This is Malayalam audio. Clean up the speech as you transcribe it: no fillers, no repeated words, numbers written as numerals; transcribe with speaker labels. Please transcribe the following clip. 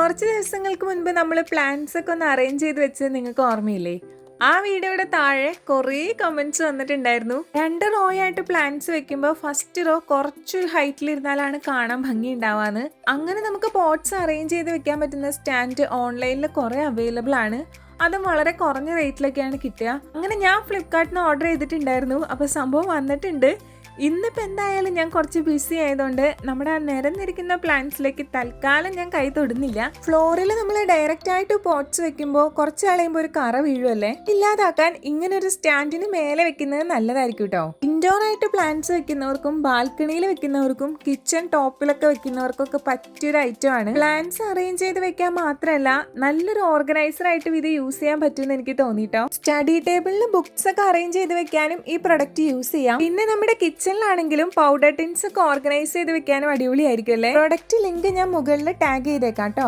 Speaker 1: കുറച്ച് ദിവസങ്ങൾക്ക് മുൻപ് നമ്മൾ പ്ലാൻസ് ഒക്കെ ഒന്ന് അറേഞ്ച് ചെയ്ത് വെച്ചത് നിങ്ങൾക്ക് ഓർമ്മയില്ലേ? ആ വീഡിയോയുടെ താഴെ കുറേ കമന്റ്സ് വന്നിട്ടുണ്ടായിരുന്നു. 2 റോ ആയിട്ട് പ്ലാന്റ്സ് വെക്കുമ്പോൾ ഫസ്റ്റ് റോ കുറച്ചൊരു ഹൈറ്റിലിരുന്നാലാണ് കാണാൻ ഭംഗി ഉണ്ടാവാന്ന്. അങ്ങനെ നമുക്ക് പോട്ട്സ് അറേഞ്ച് ചെയ്ത് വെക്കാൻ പറ്റുന്ന സ്റ്റാൻഡ് ഓൺലൈനിൽ കുറേ അവൈലബിൾ ആണ്. അതും വളരെ കുറഞ്ഞ റേറ്റിലൊക്കെയാണ് കിട്ടുക. അങ്ങനെ ഞാൻ ഫ്ലിപ്കാർട്ടിന് ഓർഡർ ചെയ്തിട്ടുണ്ടായിരുന്നു. അപ്പോൾ സംഭവം വന്നിട്ടുണ്ട്. ഇന്നിപ്പോൾ എന്തായാലും ഞാൻ കുറച്ച് ബിസി ആയതുകൊണ്ട് നമ്മുടെ ആ നിരന്നിരിക്കുന്ന പ്ലാന്റ്സിലേക്ക് തൽക്കാലം ഞാൻ കൈ തൊടുന്നില്ല. ഫ്ലോറിൽ നമ്മൾ ഡയറക്റ്റ് ആയിട്ട് പോട്ട്സ് വെക്കുമ്പോൾ കുറച്ച് കളയുമ്പോൾ ഒരു കറ വീഴുമല്ലേ, ഇല്ലാതാക്കാൻ ഇങ്ങനെ ഒരു സ്റ്റാൻഡിന് മേലെ വെക്കുന്നത് നല്ലതായിരിക്കും കേട്ടോ. ഇൻഡോർ ആയിട്ട് പ്ലാന്റ്സ് വെക്കുന്നവർക്കും ബാൽക്കണിയിൽ വെക്കുന്നവർക്കും കിച്ചൺ ടോപ്പിലൊക്കെ വെക്കുന്നവർക്കൊക്കെ പറ്റിയൊരു ഐറ്റം ആണ്. പ്ലാന്റ്സ് അറേഞ്ച് ചെയ്ത് വെക്കാൻ മാത്രമല്ല നല്ലൊരു ഓർഗനൈസർ ആയിട്ട് ഇത് യൂസ് ചെയ്യാൻ പറ്റുമെന്ന് എനിക്ക് തോന്നിട്ടോ. സ്റ്റഡി ടേബിളിൽ ബുക്സ് ഒക്കെ അറേഞ്ച് ചെയ്ത് വെക്കാനും ഈ പ്രൊഡക്റ്റ് യൂസ് ചെയ്യാം. പിന്നെ നമ്മുടെ കിച്ചണിലാണെങ്കിലും പൗഡർ ടിൻസ് ഒക്കെ ഓർഗനൈസ് ചെയ്ത് വെക്കാനും അടിപൊളിയായിരിക്കും അല്ലേ. പ്രൊഡക്റ്റ് ലിങ്ക് ഞാൻ മുകളിൽ ടാഗ് ചെയ്തേക്കാം കേട്ടോ.